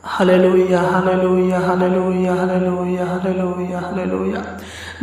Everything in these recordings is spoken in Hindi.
Hallelujah hallelujah hallelujah hallelujah hallelujah hallelujah.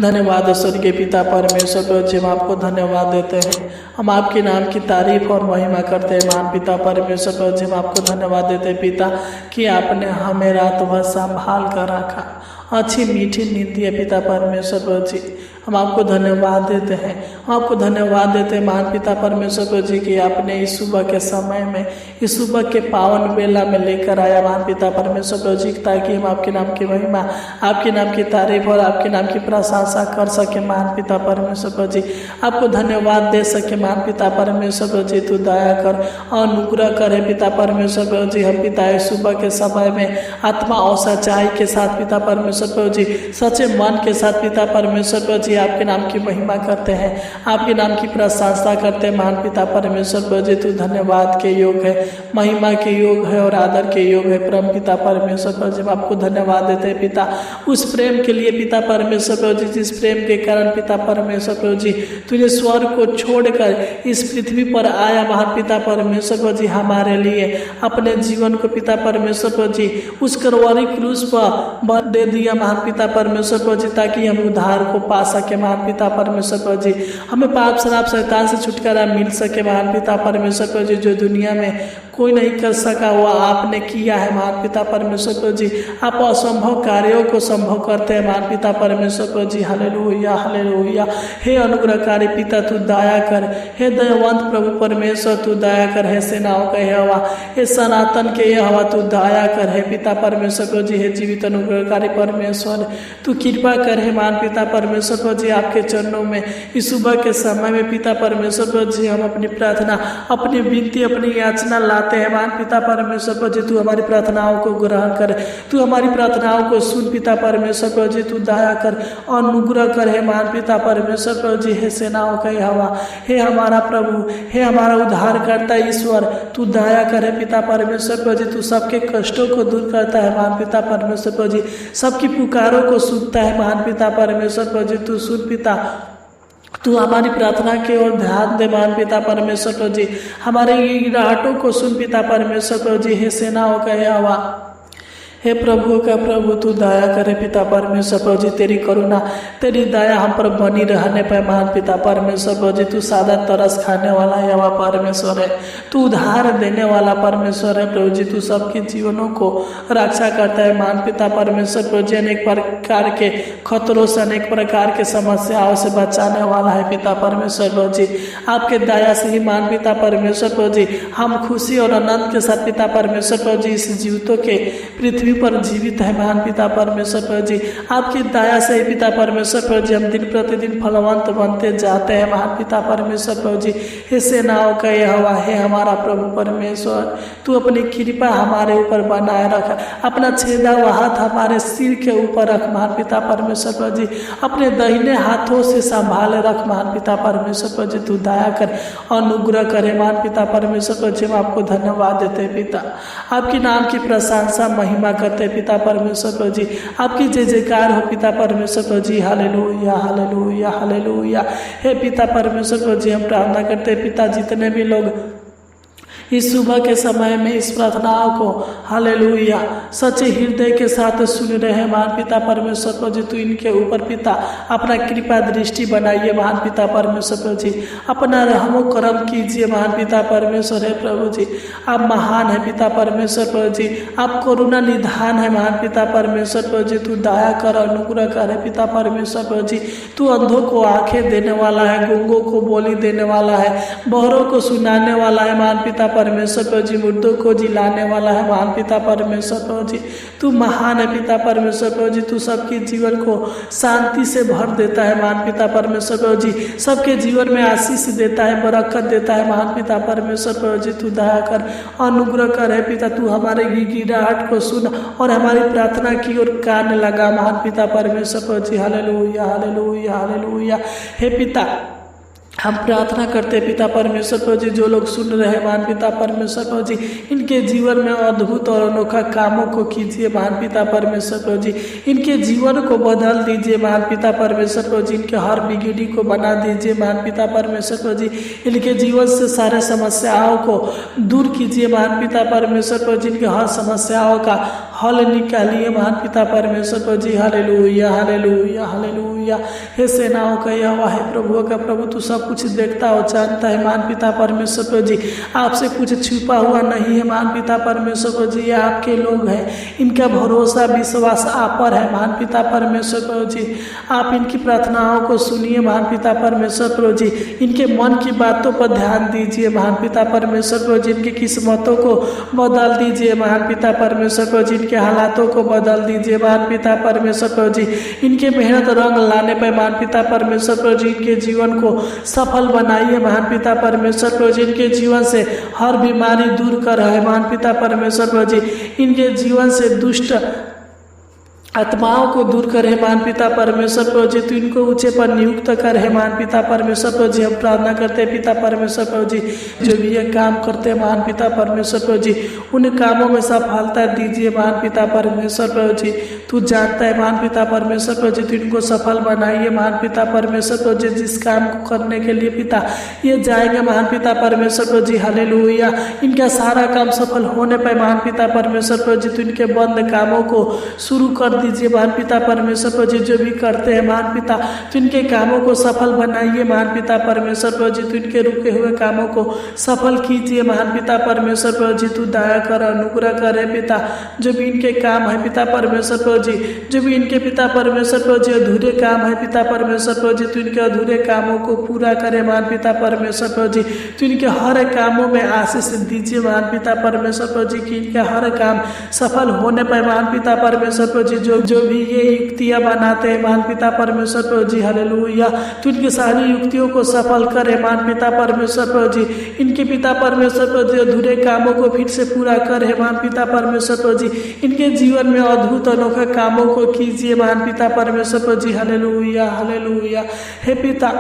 धन्यवाद स्वर्गीय पिता परमेश्वर प्रभु जी, हम आपको धन्यवाद देते हैं। हम आपके नाम की तारीफ और महिमा करते हैं। महान पिता परमेश्वर प्रभु जी, हम आपको धन्यवाद देते हैं पिता कि आपने हमें रात भर संभाल कर रखा। अच्छी मीठी नींद दिए पिता परमेश्वर प्रभु जी, हम आपको धन्यवाद देते हैं। हम आपको धन्यवाद देते हैं महान पिता परमेश्वर प्रभु जी कि आपने इस सुबह के समय में, इस सुबह के पावन बेला में लेकर आया महान पिता परमेश्वर प्रभु जी, ताकि हम आपके नाम की महिमा, आपके नाम की तारीफ और आपके नाम की प्रशंसा कर सके। महान पिता परमेश्वर प्रभु जी, आपको धन्यवाद दे सके। महान पिता परमेश्वर प्रभु जी, तू दया कर, अनुग्रह करे पिता परमेश्वर प्रभु जी। हम पिता इस सुबह के समय में आत्मा और सच्चाई के साथ पिता परमेश्वर प्रभु जी, सच्चे मन के साथ पिता परमेश्वर प्रभु जी, आपके नाम की महिमा करते हैं, आपके नाम की प्रशंसा करते हैं। महान पिता परमेश्वर प्रभु जी, तू धन्यवाद के योग है, महिमा के योग है और आदर के योग है। परम पिता परमेश्वर प्रभु जी, आपको धन्यवाद देते हैं पिता उस प्रेम के लिए पिता परमेश्वर प्रभु जी, जिस प्रेम के कारण पिता परमेश्वर प्रभु जी तुझे स्वर्ग को छोड़कर इस पृथ्वी पर आया। महान पिता परमेश्वर प्रभु जी, हमारे लिए अपने जीवन को पिता परमेश्वर प्रभु जी उस करवारी क्रूस पर दे दिया। महान पिता परमेश्वर प्रभु जी, ताकि हम उद्धार को पा सके। महान पिता परमेश्वर प्रभु जी, हमें पाप शराब शैतान से छुटकारा मिल सके। महान पिता परमेश्वर प्रभु जी, जो दुनिया में कोई नहीं कर सका वो आपने किया है। महान पिता परमेश्वर प्रभु जी, आप असंभव कार्यों को संभव करते हैं। महान पिता परमेश्वर प्रभु जी, हालेलुया हालेलुया। हे अनुग्रहकारी पिता, तू दया कर। हे दयावंत प्रभु परमेश्वर, तू दया कर। हे सेनाओं का यहोवा, हे सनातन के यहोवा, तू दया कर। हे पिता परमेश्वर प्रभु जी, हे जीवित अनुग्रहकारी परमेश्वर, तू कृपा कर। हे महान पिता परमेश्वर प्रभु जी, आपके चरणों में इस सुबह के समय में पिता परमेश्वर प्रभु जी, हम अपनी प्रार्थना, अपनी विनती, अपनी याचना लाते हैं। महान पिता परमेश्वर प्रभु जी, तू हमारी प्रार्थनाओं को ग्रहण कर, तू हमारी प्रार्थनाओं को सुन पिता परमेश्वर प्रभु जी, तू दया कर, अनुग्रह कर। हे महान पिता परमेश्वर प्रभु जी, हे सेनाओं का यहोवा, हे हमारा प्रभु, हे हमारा उद्धार करता ईश्वर, तू दया कर। हे पिता परमेश्वर प्रभु जी, तू सबके कष्टों को दूर करता है। महान पिता परमेश्वर प्रभु जी, सबकी पुकारों को सुनता है। महान पिता परमेश्वर प्रभु जी, तू सुन पिता, तू हमारी प्रार्थना की ओर ध्यान दे। महान पिता परमेश्वर प्रभु जी, हमारे गिड़ाहटों को सुन पिता परमेश्वर प्रभु जी, हे सेनाओं का यहोवा, हे प्रभु का प्रभु, तू दया करे पिता परमेश्वर प्रभु जी। तेरी करुणा, तेरी दया हम पर बनी रहने पर महान पिता परमेश्वर प्रभु जी, तू सादा तरस खाने वाला यहोवा परमेश्वर है, तू उद्धार देने वाला परमेश्वर है प्रभु जी। तू सबके जीवनों को रक्षा करता है। महान पिता परमेश्वर प्रभु जी, अनेक प्रकार के खतरों से, अनेक प्रकार के समस्याओं से बचाने वाला है पिता परमेश्वर प्रभु जी। आपके दया से ही महान पिता परमेश्वर प्रभु जी, हम खुशी और आनंद के साथ पिता परमेश्वर प्रभु जी इस जीवितों के पृथ्वी पर जीवित है। महान पिता परमेश्वर प्रभु जी, आपकी दया से पिता परमेश्वर प्रभु जी, हम दिन प्रतिदिन फलवंत बनते जाते हैं। महान पिता परमेश्वर प्रभु जी, हे सेनाओं का यहोवा, हे हमारा प्रभु परमेश्वर, तू अपनी कृपा हमारे ऊपर बनाए रख, अपना छेदा हुआ हाथ हमारे सिर के ऊपर रख। महान पिता परमेश्वर प्रभु जी, अपने दाहिने हाथों से संभाले रख। महान पिता परमेश्वर प्रभु जी, तू दया कर, अनुग्रह करे। महान पिता परमेश्वर प्रभु जी, हम आपको धन्यवाद देते हैं पिता, आपके नाम की प्रशंसा महिमा करते पिता परमेश्वर प्रभु जी। आपकी जय जयकार हो पिता परमेश्वर प्रभु जी, हालेलुया हालेलुया हालेलुया। हे पिता परमेश्वर प्रभु जी, हम प्रार्थना करते पिता, जितने भी लोग इस सुबह के समय में इस प्रार्थनाओं को हालेलुया सच्चे हृदय के साथ सुन रहे हैं, महान पिता परमेश्वर प्रभु जी, तू इनके ऊपर पिता अपना कृपा दृष्टि बनाइए। महान पिता परमेश्वर प्रभु जी, अपना रहमो करम कीजिए। महान पिता परमेश्वर है प्रभु जी, आप महान है पिता परमेश्वर प्रभु जी, आप करुणा निधान है। महान पिता परमेश्वर प्रभु जी, तू दया कर, अनुग्रह कर। पिता परमेश्वर प्रभु जी, तू अंधों को आंखें देने वाला है, गूंगों को बोली देने वाला है, बहरों को सुनाने वाला है। महान पिता परमेश्वर प्रभु जी, मुर्दों को जिलाने वाला है। महान पिता परमेश्वर प्रभु जी, तू महान है पिता परमेश्वर प्रभु जी, तू सबके जीवन को शांति से भर देता है। महान पिता परमेश्वर प्रभु जी, सबके जीवन में आशीष देता है, बरकत देता है। महान पिता परमेश्वर प्रभु जी, तू दया कर, अनुग्रह कर। है पिता, तू हमारे गिड़ाहट को सुन और हमारी प्रार्थना की ओर कान लगा। महान पिता परमेश्वर प्रभु जी, हालेलुया हालेलुया हालेलुया। हे पिता, हम प्रार्थना करते हैं पिता परमेश्वर प्रभु जी, जो लोग सुन रहे हैं महान पिता परमेश्वर प्रभु जी, इनके जीवन में अद्भुत और अनोखा कामों को कीजिए महान पिता परमेश्वर प्रभु जी। इनके जीवन को बदल दीजिए महान पिता परमेश्वर प्रभु जी। इनके हर बिगड़ी को बना दीजिए महान पिता परमेश्वर प्रभु जी। इनके जीवन से सारे समस्याओं को दूर कीजिए महान पिता परमेश्वर प्रभु जी। इनके हर समस्याओं का हल निकालिए महान पिता परमेश्वर प्रभु जी। Hallelujah hallelujah hallelujah. हे सेनाओं का यहोवा है प्रभु का प्रभु, तू सब कुछ देखता और जानता है महान पिता परमेश्वर प्रभु जी। आपसे कुछ छुपा हुआ नहीं है महान पिता परमेश्वर प्रभु जी। ये आपके लोग हैं, इनका भरोसा विश्वास आप पर है महान पिता परमेश्वर प्रभु जी। आप इनकी प्रार्थनाओं को सुनिए महान पिता परमेश्वर प्रभु जी। इनके मन की बातों पर ध्यान दीजिए महान पिता परमेश्वर प्रभु जी। इनकी किस्मतों को बदल दीजिए महान पिता परमेश्वर प्रभु जी। इनके हालातों को बदल दीजिए महान पिता परमेश्वर प्रभु जी। इनके मेहनत रंग लाने पर महान पिता परमेश्वर प्रभु जी इनके जीवन को सफल बनाइए महान पिता परमेश्वर प्रभु जी। इनके जीवन से हर बीमारी दूर कर है महान पिता परमेश्वर प्रभु जी। इनके जीवन से दुष्ट आत्माओं को दूर करे महान पिता परमेश्वर प्रभु जी। तू इनको ऊंचे पर नियुक्त करे महान पिता परमेश्वर प्रभु जी। हम प्रार्थना करते हैं पिता परमेश्वर प्रभु जी, जो भी ये काम करते हैं महान पिता परमेश्वर प्रभु जी, उन कामों में सफलता दीजिए महान पिता परमेश्वर प्रभु जी। तू जानता है महान पिता परमेश्वर प्रभु जी, तू इनको सफल बनाइए महान पिता परमेश्वर प्रभु जी। जिस काम को करने के लिए पिता ये जाएंगे महान पिता परमेश्वर प्रभु जी, हालेलुया। इनका सारा काम सफल होने पर महान पिता परमेश्वर प्रभु जी, तू इनके बंद कामों को शुरू कर दीजिए महान पिता परमेश्वर प्रभु जी। जो भी करते हैं महान पिता, तो इनके कामों को सफल बनाइए महान पिता परमेश्वर प्रभु जी। तो इनके रुके हुए कामों को सफल कीजिए महान पिता परमेश्वर प्रभु जी। तू दया कर, अनुग्रह करे पिता। जो भी इनके काम है पिता परमेश्वर प्रभु जी, जो भी इनके पिता परमेश्वर प्रभु जी अधूरे काम है पिता परमेश्वर प्रभु जी, तो इनके अधूरे कामों को पूरा करे महान पिता परमेश्वर प्रभु जी। तो इनके हर कामों में आशीष दीजिए महान पिता परमेश्वर प्रभु जी, कि इनके हर काम सफल होने पर महान पिता परमेश्वर प्रभु जी, जो भी ये युक्तियां बनाते हैं महान पिता परमेश्वर प्रभु जी, हालेलुया। तो इनकी सारी युक्तियों को सफल करे महान पिता परमेश्वर प्रभु जी। इनके पिता परमेश्वर प्रभु जी अधूरे कामों को फिर से पूरा करे महान पिता परमेश्वर प्रभु जी। इनके जीवन में अद्भुत अनोखे कामों को कीजिए महान पिता परमेश्वर प्रभु जी, हालेलुया हालेलुया। हे पिता,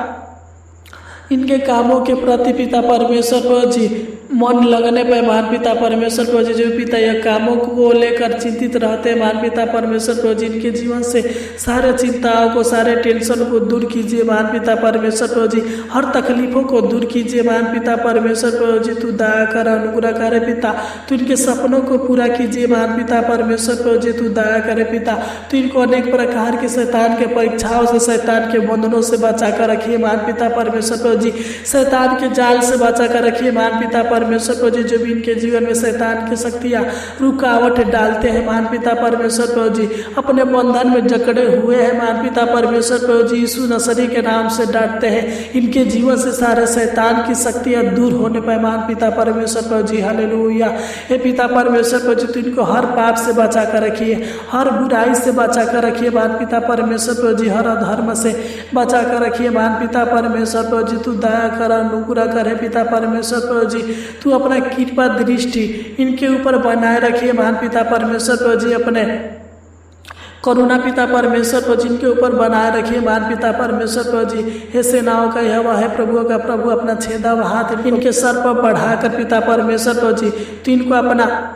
इनके कामों के प्रति पिता परमेश्वर प्रभु जी मन लगने पर महान पिता परमेश्वर प्रभु जी, जो पिता यह कामों को लेकर चिंतित रहते हैं महान पिता परमेश्वर प्रभु जी, इनके जीवन से सारे चिंताओं को, सारे टेंशन को दूर कीजिए महान पिता परमेश्वर प्रभु जी। हर तकलीफों को दूर कीजिए महान पिता परमेश्वर प्रभु जी। तू दया कर, अनुग्रह करे पिता। तू इनके सपनों को पूरा कीजिए महान पिता परमेश्वर प्रभु जी। तू दया करे पिता। तो इनको अनेक प्रकार के शैतान के परीक्षाओं से, शैतान के बंधनों से बचा कर रखिए महान पिता परमेश्वर प्रभु जी। शैतान के जाल से बचा कर रखिए महान पिता परमेश्वर प्रभु जी। जो भी इनके जीवन में शैतान की शक्तियाँ रुकावट डालते हैं महान पिता परमेश्वर प्रभु जी, अपने बंधन में जकड़े हुए हैं महान पिता परमेश्वर प्रभु जी, यीशु नसरी के नाम से डांटते हैं। इनके जीवन से सारे शैतान की शक्तियाँ दूर होने पर महान पिता परमेश्वर प्रभु जी, हालेलुया। हे पिता परमेश्वर प्रभु जी, तो इनको हर पाप से बचा कर रखिए, हर बुराई से बचा कर रखिए महान पिता परमेश्वर प्रभु जी। हर अधर्म से बचा कर रखिए महान पिता परमेश्वर प्रभु जी। तू दया कर, अनुग्रह करे पिता परमेश्वर प्रभु जी। तू अपना कृपा दृष्टि इनके ऊपर बनाए रखिए महान पिता परमेश्वर प्रभु जी। अपने करुणा पिता परमेश्वर प्रभु जी इनके ऊपर बनाए रखिए महान पिता परमेश्वर प्रभु जी। हे सेनाओं का यहोवा है प्रभु का प्रभु, अपना छेदा हुआ हाथ इनके सर पर बढ़ाकर पिता परमेश्वर प्रभु जी, तो इनको अपना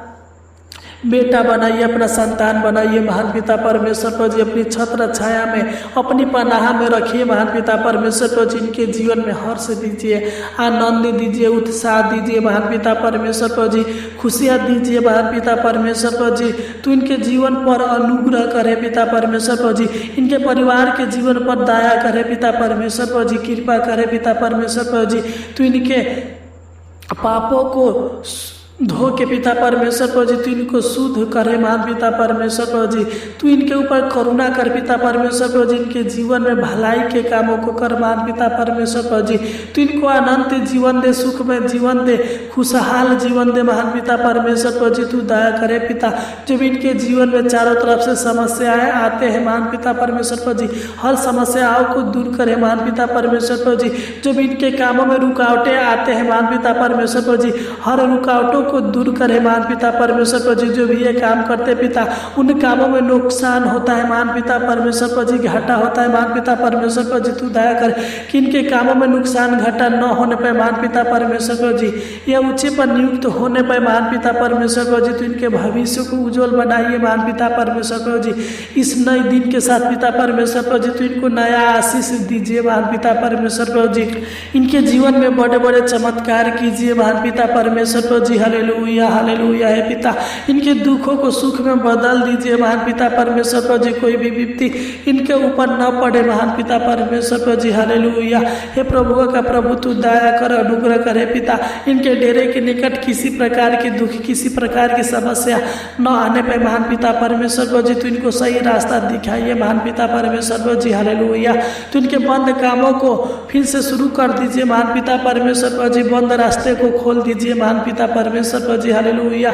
बेटा बनाइए, अपना संतान बनाइए महान पिता परमेश्वर प्रभु जी। अपनी छत्र छाया में, अपनी पनाह में रखिए महान पिता परमेश्वर प्रभु जी। इनके जीवन में हर्ष दीजिए, आनंद दीजिए, उत्साह दीजिए महान पिता परमेश्वर प्रभु जी। खुशियाँ दीजिए महान पिता परमेश्वर प्रभु जी। तो इनके जीवन पर अनुग्रह करे पिता परमेश्वर प्रभु जी। इनके परिवार के जीवन पर दया करे पिता परमेश्वर प्रभु जी, कृपा करे पिता परमेश्वर प्रभु जी। तो इनके पापों को धो के पिता परमेश्वर प्रभु जी, तू इनको शुद्ध करे महान पिता परमेश्वर प्रभु जी। तू इनके ऊपर करुणा कर पिता परमेश्वर प्रभु जी। इनके जीवन में भलाई के कामों को कर महान पिता परमेश्वर प्रभु जी। तू इनको अनंत जीवन दे, सुख में जीवन दे, खुशहाल जीवन दे महान पिता परमेश्वर प्रभु जी। तू दया करे पिता। जब इनके जीवन में चारों तरफ से समस्याएं आते हैं महान पिता परमेश्वर प्रभु जी, हर समस्याओं को दूर करे महान पिता परमेश्वर प्रभु जी। जब इनके कामों में रुकावटें आते हैं महान पिता परमेश्वर प्रभु जी, हर रुकावटों संकटों को दूर करे महान पिता परमेश्वर प्रभु जी। जो भी ये काम करते पिता, उन कामों में नुकसान होता है महान पिता परमेश्वर प्रभु जी, घाटा होता है महान पिता परमेश्वर प्रभु जी। तू दया कर कि इनके कामों में नुकसान घाटा न होने पाए महान पिता परमेश्वर प्रभु जी। यह ऊंचे पर नियुक्त होने पाए महान पिता परमेश्वर प्रभु जी। तो इनके भविष्य को उज्जवल बनाइए महान पिता परमेश्वर प्रभु जी। इस नए दिन के साथ पिता परमेश्वर प्रभु जी, तो इनको नया आशीष दीजिए महान पिता परमेश्वर प्रभु जी। इनके जीवन में बड़े बड़े चमत्कार कीजिए महान पिता परमेश्वर प्रभु जी। हालेलुया हालेलुया है पिता। इनके दुखों को सुख में बदल दीजिए महान पिता परमेश्वर प्रभु जी। कोई भी विपत्ति इनके ऊपर न पड़े महान पिता परमेश्वर प्रभु जी। हालेलुया हे प्रभु का प्रभु, तू दया कर, अनुग्रह करे पिता। इनके डेरे के निकट किसी प्रकार की दुख, किसी प्रकार की समस्या न आने पे महान पिता परमेश्वर प्रभु जी। तो इनको सही रास्ता दिखाइए महान पिता परमेश्वर प्रभु जी। हालेलुया। तो इनके बंद कामों को फिर से शुरू कर दीजिए महान पिता परमेश्वर प्रभु जी। बंद रास्ते को खोल दीजिए महान पिता परमेश्वर प्रभु जी। हालेलुया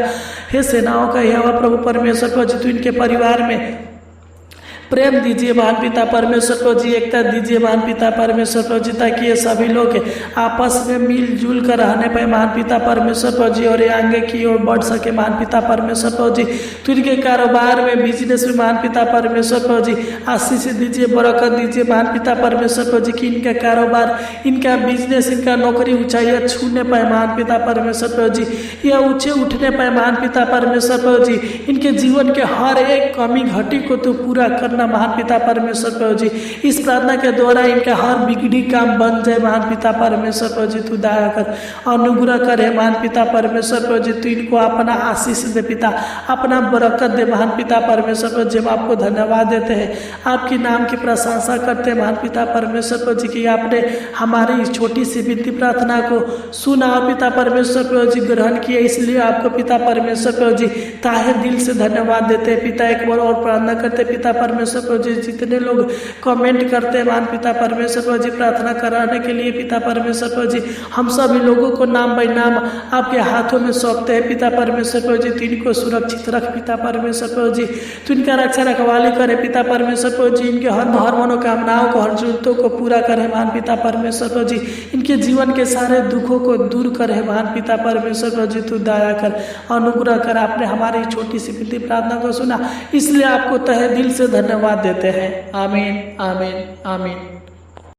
हे सेनाओं का यहोवा प्रभु परमेश्वर प्रभु जी। तो इनके परिवार में प्रेम दीजिए महान पिता परमेश्वर प्रभु जी। एकता दीजिए महान पिता परमेश्वर प्रभु जी, ताकि ये सभी लोग आपस में मिलजुल कर रहने पाए महान पिता परमेश्वर प्रभु जी, और ये आगे की ओर बढ़ सके महान पिता परमेश्वर प्रभु जी। तो इनके कारोबार में, बिजनेस में महान पिता परमेश्वर प्रभु जी आशीष दीजिए, बरकत दीजिए महान पिता परमेश्वर प्रभु जी। कि इनका कारोबार, इनका बिजनेस, इनका नौकरी ऊंचाइयाँ छूने पाए महान पिता परमेश्वर प्रभु जी। यह ऊंचे उठने पाए महान पिता परमेश्वर प्रभु जी। इनके जीवन के हर एक कमी घटी को तो पूरा करना महान पिता परमेश्वर प्रभु जी। इस प्रार्थना के द्वारा इनका हर बिगड़ी काम बन जाए महान पिता परमेश्वर प्रभु जी। तू दया कर, अनुग्रह करे महान पिता परमेश्वर प्रभु जी। तू इनको अपना आशीष दे पिता, अपना बरकत दे महान पिता परमेश्वर प्रभु जी। हम आपको धन्यवाद देते हैं, आपके नाम की प्रशंसा करते हैं महान पिता परमेश्वर प्रभु जी। कि आपने हमारी इस छोटी सी विनती प्रार्थना को सुना और पिता परमेश्वर प्रभु जी ग्रहण किया, इसलिए आपको पिता परमेश्वर प्रभु जी ताहे दिल से धन्यवाद देते हैं पिता। एक बार और प्रार्थना करते पिता परमेश्वर प्रभु जी। जितने लोग कमेंट करते हैं महान पिता परमेश्वर प्रभु जी प्रार्थना कराने के लिए पिता परमेश्वर प्रभु जी, हम सभी लोगों को नाम बाई नाम आपके हाथों में सौंपते हैं पिता परमेश्वर प्रभु जी। तो इनको सुरक्षित रख पिता परमेश्वर प्रभु जी। तो इनका रक्षा रखवाली करे पिता परमेश्वर प्रभु जी। इनके हर मनोकामनाओं को, हर जरूरतों को पूरा करे महान पिता परमेश्वर प्रभु जी। इनके जीवन के सारे दुखों को दूर करे महान पिता परमेश्वर प्रभु जी। तू दया कर, अनुग्रह कर। आपने हमारी छोटी सी विनती प्रार्थना को सुना, इसलिए आपको तहे दिल से धन्यवाद देते हैं। आमीन आमीन आमीन।